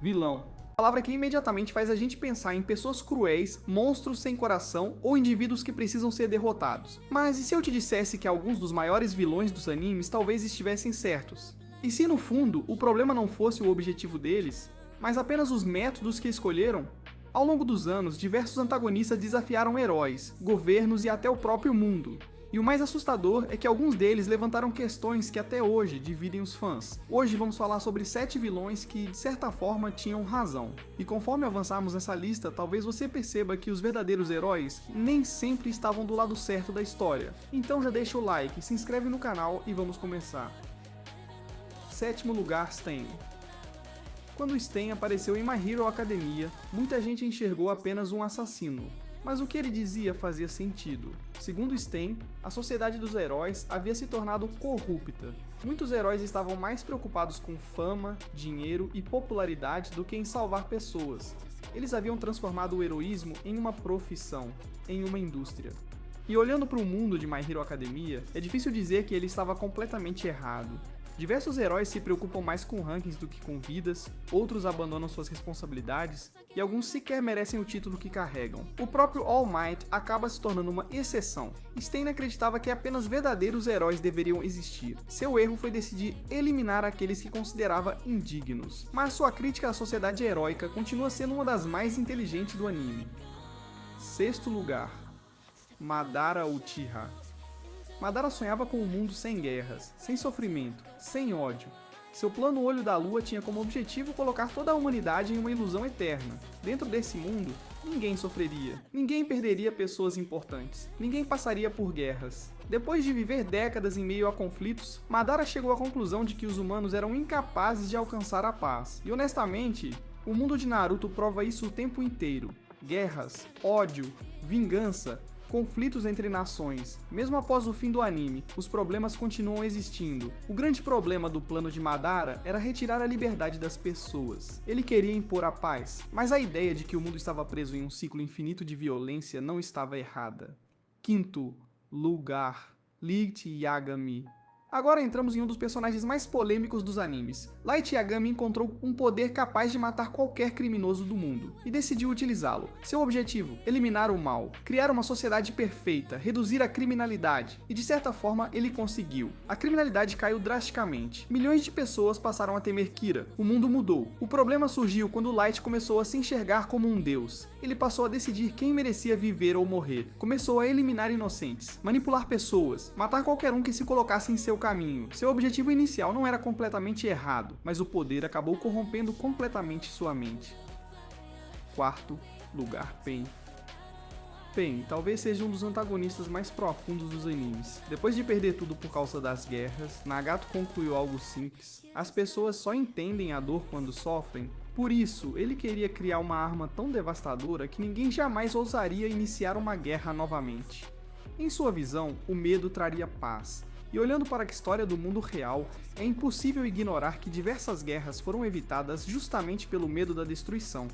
Vilão. Palavra que imediatamente faz a gente pensar em pessoas cruéis, monstros sem coração ou indivíduos que precisam ser derrotados. Mas e se eu te dissesse que alguns dos maiores vilões dos animes talvez estivessem certos? E se no fundo o problema não fosse o objetivo deles, mas apenas os métodos que escolheram? Ao longo dos anos, diversos antagonistas desafiaram heróis, governos e até o próprio mundo. E o mais assustador é que alguns deles levantaram questões que até hoje dividem os fãs. Hoje vamos falar sobre 7 vilões que, de certa forma, tinham razão. E conforme avançarmos nessa lista, talvez você perceba que os verdadeiros heróis nem sempre estavam do lado certo da história. Então já deixa o like, se inscreve no canal e vamos começar. Sétimo lugar, Stain. Quando Stain apareceu em My Hero Academia, muita gente enxergou apenas um assassino. Mas o que ele dizia fazia sentido. Segundo Stain, a sociedade dos heróis havia se tornado corrupta. Muitos heróis estavam mais preocupados com fama, dinheiro e popularidade do que em salvar pessoas. Eles haviam transformado o heroísmo em uma profissão, em uma indústria. E olhando para o mundo de My Hero Academia, é difícil dizer que ele estava completamente errado. Diversos heróis se preocupam mais com rankings do que com vidas, outros abandonam suas responsabilidades, e alguns sequer merecem o título que carregam. O próprio All Might acaba se tornando uma exceção. Stain acreditava que apenas verdadeiros heróis deveriam existir. Seu erro foi decidir eliminar aqueles que considerava indignos. Mas sua crítica à sociedade heróica continua sendo uma das mais inteligentes do anime. Sexto lugar, Madara Uchiha. Madara sonhava com um mundo sem guerras, sem sofrimento, sem ódio. Seu plano Olho da Lua tinha como objetivo colocar toda a humanidade em uma ilusão eterna. Dentro desse mundo, ninguém sofreria, ninguém perderia pessoas importantes, ninguém passaria por guerras. Depois de viver décadas em meio a conflitos, Madara chegou à conclusão de que os humanos eram incapazes de alcançar a paz. E honestamente, o mundo de Naruto prova isso o tempo inteiro. Guerras, ódio, vingança, conflitos entre nações. Mesmo após o fim do anime, os problemas continuam existindo. O grande problema do plano de Madara era retirar a liberdade das pessoas. Ele queria impor a paz, mas a ideia de que o mundo estava preso em um ciclo infinito de violência não estava errada. Quinto lugar, Light Yagami. Agora entramos em um dos personagens mais polêmicos dos animes. Light Yagami encontrou um poder capaz de matar qualquer criminoso do mundo, e decidiu utilizá-lo. Seu objetivo, eliminar o mal, criar uma sociedade perfeita, reduzir a criminalidade, e de certa forma ele conseguiu. A criminalidade caiu drasticamente. Milhões de pessoas passaram a temer Kira. O mundo mudou. O problema surgiu quando Light começou a se enxergar como um deus. Ele passou a decidir quem merecia viver ou morrer. Começou a eliminar inocentes, manipular pessoas, matar qualquer um que se colocasse em seu caminho. Seu objetivo inicial não era completamente errado, mas o poder acabou corrompendo completamente sua mente. Quarto lugar, Pain. Pain talvez seja um dos antagonistas mais profundos dos animes. Depois de perder tudo por causa das guerras, Nagato concluiu algo simples: as pessoas só entendem a dor quando sofrem. Por isso, ele queria criar uma arma tão devastadora que ninguém jamais ousaria iniciar uma guerra novamente. Em sua visão, o medo traria paz. E olhando para a história do mundo real, é impossível ignorar que diversas guerras foram evitadas justamente pelo medo da destruição.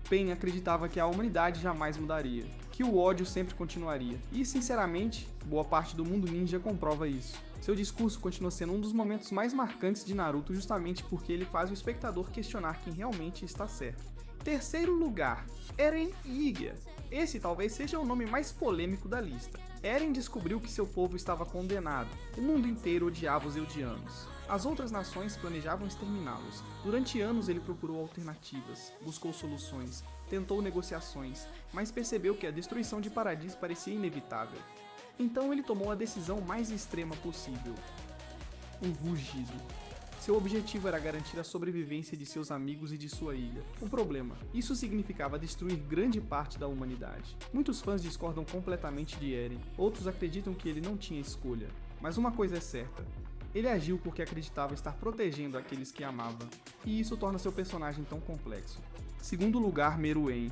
Pain acreditava que a humanidade jamais mudaria, que o ódio sempre continuaria, e sinceramente, boa parte do mundo ninja comprova isso. Seu discurso continua sendo um dos momentos mais marcantes de Naruto justamente porque ele faz o espectador questionar quem realmente está certo. Terceiro lugar, Eren Yeager. Esse talvez seja o nome mais polêmico da lista. Eren descobriu que seu povo estava condenado. O mundo inteiro odiava os Eldianos. As outras nações planejavam exterminá-los. Durante anos ele procurou alternativas, buscou soluções, tentou negociações, mas percebeu que a destruição de Paradis parecia inevitável. Então ele tomou a decisão mais extrema possível: o rugido. Seu objetivo era garantir a sobrevivência de seus amigos e de sua ilha. O problema, isso significava destruir grande parte da humanidade. Muitos fãs discordam completamente de Eren, outros acreditam que ele não tinha escolha. Mas uma coisa é certa: ele agiu porque acreditava estar protegendo aqueles que amava, e isso torna seu personagem tão complexo. Segundo lugar, Meruem.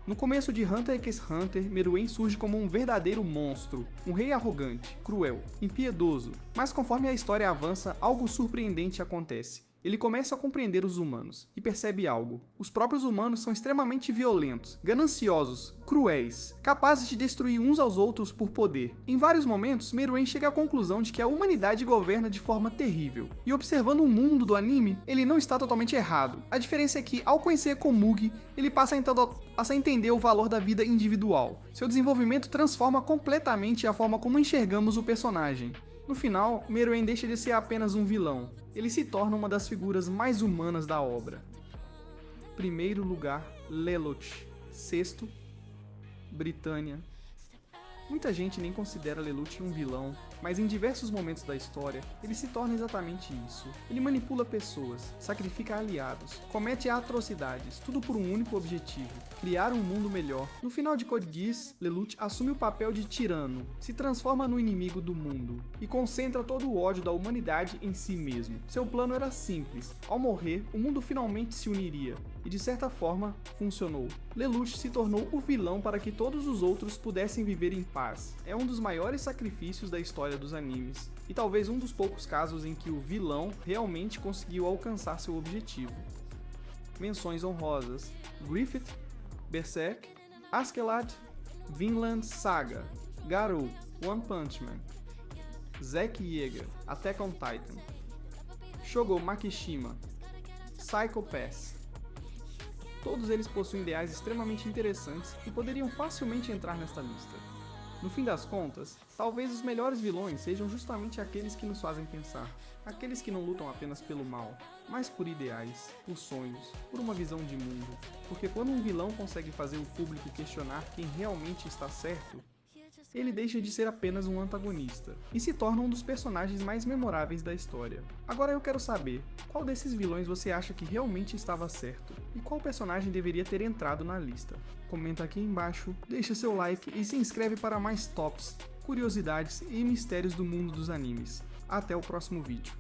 No começo de Hunter x Hunter, Meruem surge como um verdadeiro monstro, um rei arrogante, cruel, impiedoso, mas conforme a história avança, algo surpreendente acontece. ele começa a compreender os humanos e percebe algo. Os próprios humanos são extremamente violentos, gananciosos, cruéis, capazes de destruir uns aos outros por poder. Em vários momentos, Meruem chega à conclusão de que a humanidade governa de forma terrível. E observando o mundo do anime, ele não está totalmente errado. A diferença é que, ao conhecer Komugi, ele passa a entender o valor da vida individual. Seu desenvolvimento transforma completamente a forma como enxergamos o personagem. No final, Meruem deixa de ser apenas um vilão. Ele se torna uma das figuras mais humanas da obra. Primeiro lugar, Lelouch. Sexto, Britânia. Muita gente nem considera Lelouch um vilão, mas em diversos momentos da história, ele se torna exatamente isso. Ele manipula pessoas, sacrifica aliados, comete atrocidades, tudo por um único objetivo: criar um mundo melhor. No final de Code Geass, Lelouch assume o papel de tirano, se transforma no inimigo do mundo e concentra todo o ódio da humanidade em si mesmo. Seu plano era simples: ao morrer, o mundo finalmente se uniria, e de certa forma, funcionou. Lelouch se tornou o vilão para que todos os outros pudessem viver em paz. É um dos maiores sacrifícios da história dos animes, e talvez um dos poucos casos em que o vilão realmente conseguiu alcançar seu objetivo. Menções honrosas: Griffith, Berserk, Askeladd, Vinland Saga, Garou, One Punch Man, Zack Yeager, Attack on Titan, Shogo Makishima, Psycho Pass. Todos eles possuem ideais extremamente interessantes e poderiam facilmente entrar nesta lista. No fim das contas, talvez os melhores vilões sejam justamente aqueles que nos fazem pensar, aqueles que não lutam apenas pelo mal, mas por ideais, por sonhos, por uma visão de mundo. Porque quando um vilão consegue fazer o público questionar quem realmente está certo, ele deixa de ser apenas um antagonista e se torna um dos personagens mais memoráveis da história. Agora eu quero saber, qual desses vilões você acha que realmente estava certo? E qual personagem deveria ter entrado na lista? Comenta aqui embaixo, deixa seu like e se inscreve para mais tops, curiosidades e mistérios do mundo dos animes. Até o próximo vídeo.